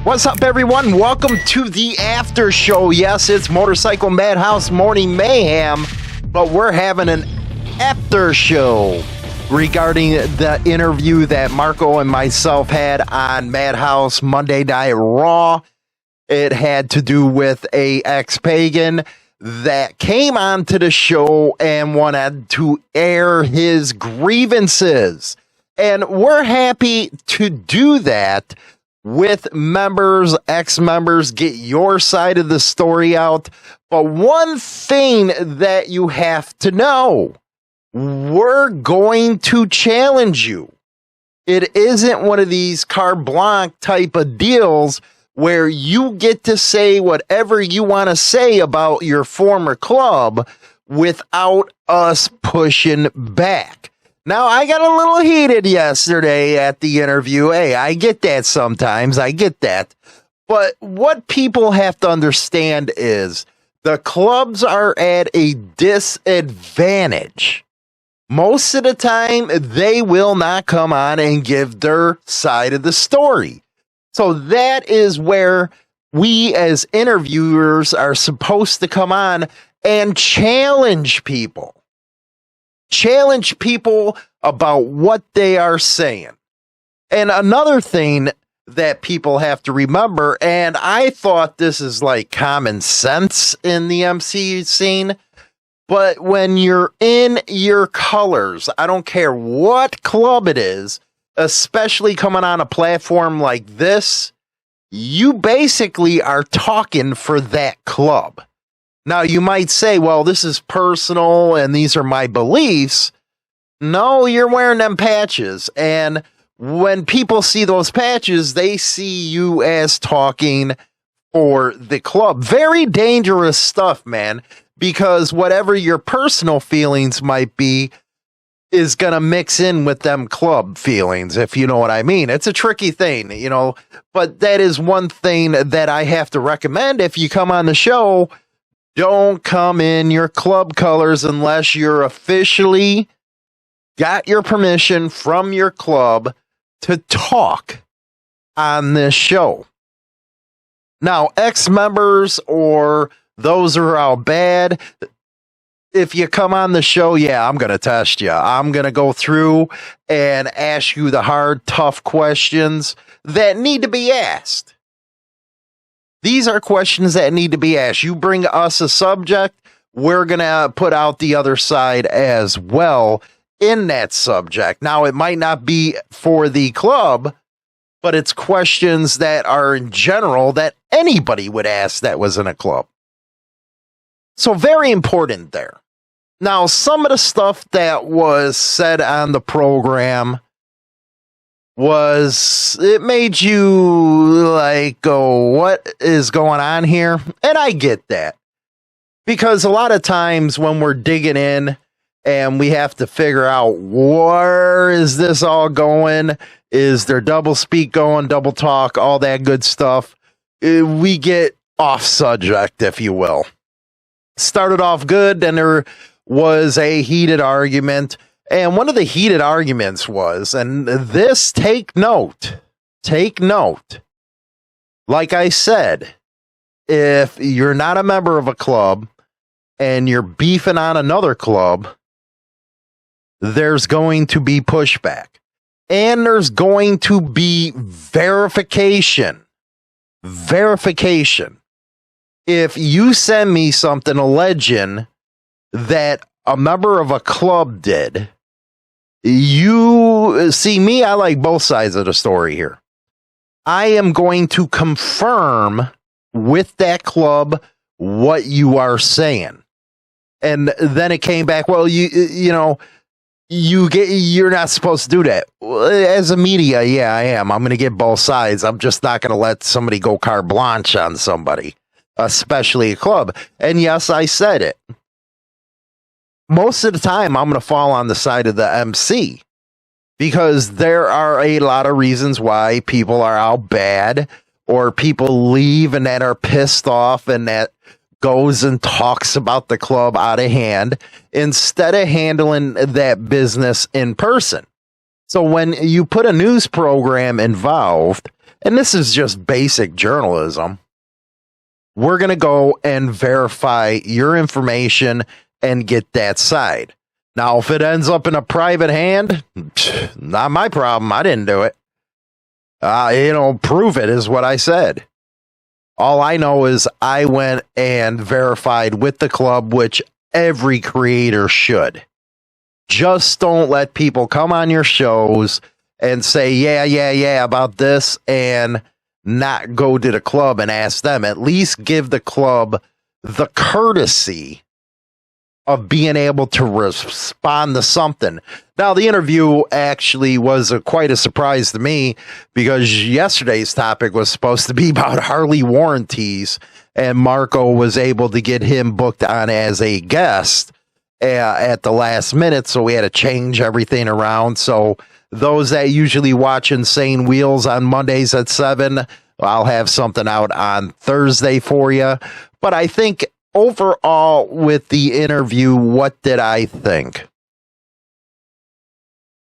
What's up, everyone? Welcome to the after show. Yes, it's Motorcycle Madhouse Morning Mayhem, but we're having an after show regarding the interview that Marco and myself had on Madhouse Monday Night Raw. It had to do with a Ex Pagan that came onto the show and wanted to air his grievances. And we're happy to do that with members, ex-members, get your side of the story out. But one thing that you have to know, we're going to challenge you. It isn't one of these carte blanche type of deals where you get to say whatever you want to say about your former club without us pushing back. Now, I got a little heated yesterday at the interview. Hey, I get that sometimes. I get that. But what people have to understand is the clubs are at a disadvantage. Most of the time, they will not come on and give their side of the story. So that is where we as interviewers are supposed to come on and challenge people. Challenge people about what they are saying. And another thing that people have to remember, and I thought this is like common sense in the MC scene, but when you're in your colors, I don't care what club it is, especially coming on a platform like this, you basically are talking for that club. Now, you might say, well, this is personal and these are my beliefs. No, you're wearing them patches. And when people see those patches, they see you as talking for the club. Very dangerous stuff, man, because whatever your personal feelings might be is going to mix in with them club feelings, if you know what I mean. It's a tricky thing, you know, but that is one thing that I have to recommend if you come on the show. Don't come in your club colors unless you're officially got your permission from your club to talk on this show. Now, ex-members or those who are out bad, if you come on the show, yeah, I'm going to test you. I'm going to go through and ask you the hard, tough questions that need to be asked. These are questions that need to be asked. You bring us a subject, we're going to put out the other side as well in that subject. Now, it might not be for the club, but it's questions that are in general that anybody would ask that was in a club. So very important there. Now, some of the stuff that was said on the program was, it made you like go, what is going on here? And I get that, because a lot of times when we're digging in and we have to figure out where is this all going, is there double speak going, double talk, all that good stuff, we get off subject, if you will. Started off good, then there was a heated argument. And one of the heated arguments was, and this, take note, like I said, if you're not a member of a club and you're beefing on another club, there's going to be pushback and there's going to be verification. If you send me something alleging that a member of a club did, you see me, I like both sides of the story here. I am going to confirm with that club what you are saying. And then it came back, well, you're not supposed to do that. As a media, yeah, I am. I'm going to get both sides. I'm just not going to let somebody go carte blanche on somebody, especially a club. And yes, I said it. Most of the time, I'm going to fall on the side of the MC, because there are a lot of reasons why people are out bad or people leave and that are pissed off and that goes and talks about the club out of hand instead of handling that business in person. So when you put a news program involved and this is just basic journalism, we're going to go and verify your information and get that side. Now, if it ends up in a private hand, not my problem. I didn't do it. Prove it is what I said. All I know is I went and verified with the club, which every creator should. Just don't let people come on your shows and say, yeah, about this, and not go to the club and ask them. At least give the club the courtesy of being able to respond to something. Now, the interview actually was quite a surprise to me, because yesterday's topic was supposed to be about Harley warranties, and Marco was able to get him booked on as a guest at the last minute, so we had to change everything around. So those that usually watch Insane Wheels on Mondays at 7, I'll have something out on Thursday for you. But I think overall with the interview, what did I think?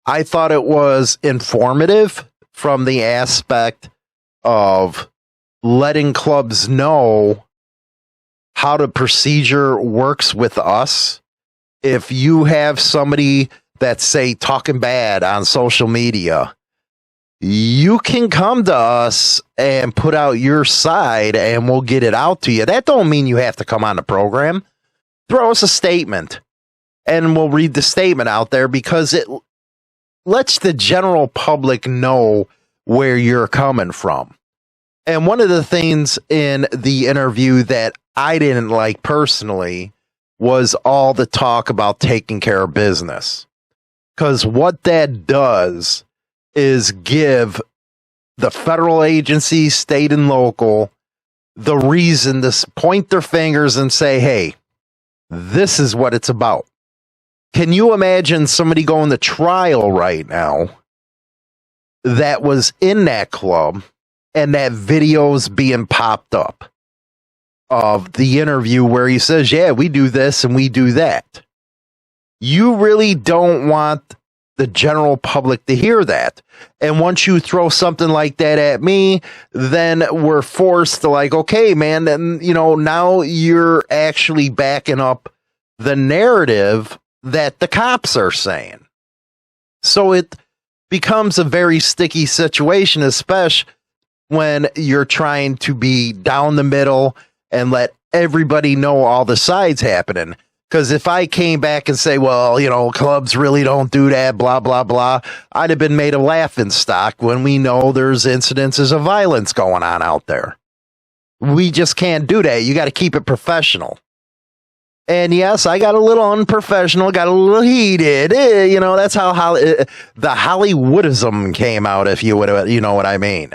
I thought it was informative from the aspect of letting clubs know how the procedure works with us. If you have somebody that's, say, talking bad on social media, you can come to us and put out your side and we'll get it out to you. That don't mean you have to come on the program. Throw us a statement and we'll read the statement out there, because it lets the general public know where you're coming from. And one of the things in the interview that I didn't like personally was all the talk about taking care of business. Because what that does is give the federal agencies, state and local, the reason to point their fingers and say, hey, this is what it's about. Can you imagine somebody going to trial right now that was in that club and that video's being popped up of the interview where he says, yeah, we do this and we do that? You really don't want the general public to hear that. And once you throw something like that at me, then we're forced to, like, okay, man, then, now you're actually backing up the narrative that the cops are saying. So it becomes a very sticky situation, especially when you're trying to be down the middle and let everybody know all the sides happening. Because if I came back and say, well, clubs really don't do that, blah, blah, blah, I'd have been made a laughing stock when we know there's incidences of violence going on out there. We just can't do that. You got to keep it professional. And yes, I got a little unprofessional, got a little heated. That's how the Hollywoodism came out, if you would, you know what I mean.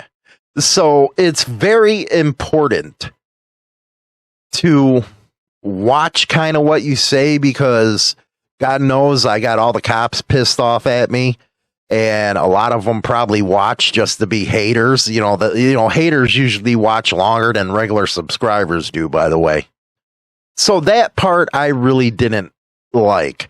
So it's very important to watch kind of what you say, because God knows I got all the cops pissed off at me, and a lot of them probably watch just to be haters. Haters usually watch longer than regular subscribers do, by the way. So that part I really didn't like,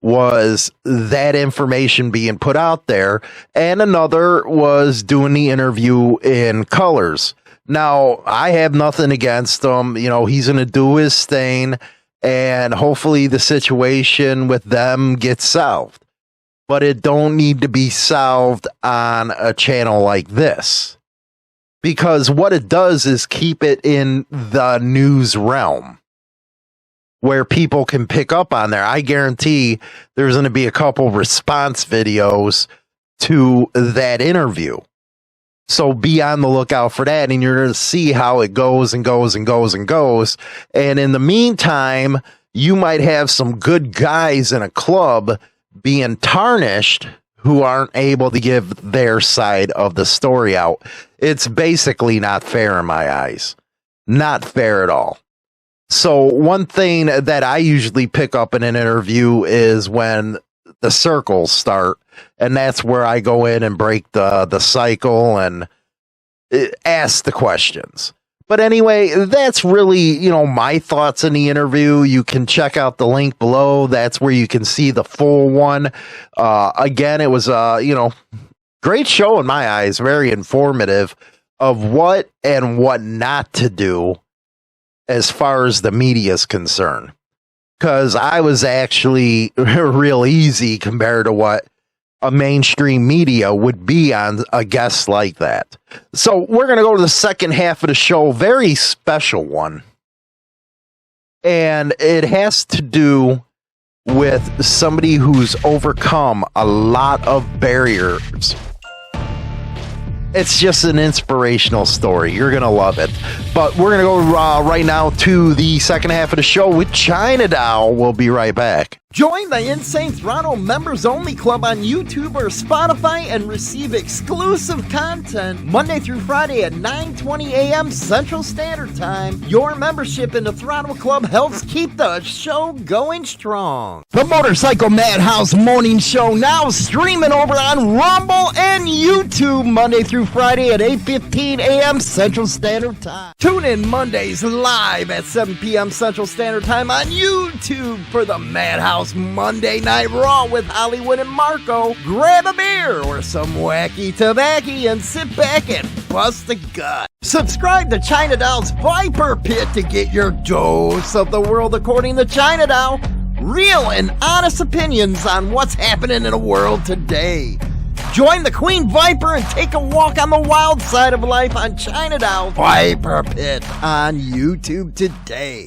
was that information being put out there. And another was doing the interview in colors. Now, I have nothing against him. He's going to do his thing, and hopefully the situation with them gets solved. But it don't need to be solved on a channel like this, because what it does is keep it in the news realm where people can pick up on there. I guarantee there's going to be a couple response videos to that interview. So be on the lookout for that, and you're going to see how it goes and goes and goes and goes. And in the meantime, you might have some good guys in a club being tarnished who aren't able to give their side of the story out. It's basically not fair in my eyes. Not fair at all. So one thing that I usually pick up in an interview is when the circles start, and that's where I go in and break the cycle and ask the questions. But anyway, that's really, my thoughts in the interview. You can check out the link below. That's where you can see the full one. Again, it was great show in my eyes, very informative. of what and what not to do as far as the media is concerned. Because I was actually real easy compared to what a mainstream media would be on a guest like that. So we're going to go to the second half of the show, very special one. And it has to do with somebody who's overcome a lot of barriers. It's just an inspirational story. You're going to love it. But we're going to go right now to the second half of the show with China Doll. We'll be right back. Join the Insane Throttle Members Only Club on YouTube or Spotify and receive exclusive content Monday through Friday at 9:20 a.m. Central Standard Time. Your membership in the Throttle Club helps keep the show going strong. The Motorcycle Madhouse Morning Show now streaming over on Rumble and YouTube Monday through Friday at 8:15 a.m. Central Standard Time. Tune in Mondays live at 7 p.m. Central Standard Time on YouTube for the Madhouse Monday Night Raw with Hollywood and Marco. Grab a beer or some wacky tobacco and sit back and bust a gut. Subscribe to China Doll's Viper Pit to get your dose of the world according to China Doll. Real and honest opinions on what's happening in the world today. Join the Queen Viper and take a walk on the wild side of life on China Doll Viper Pit on YouTube today.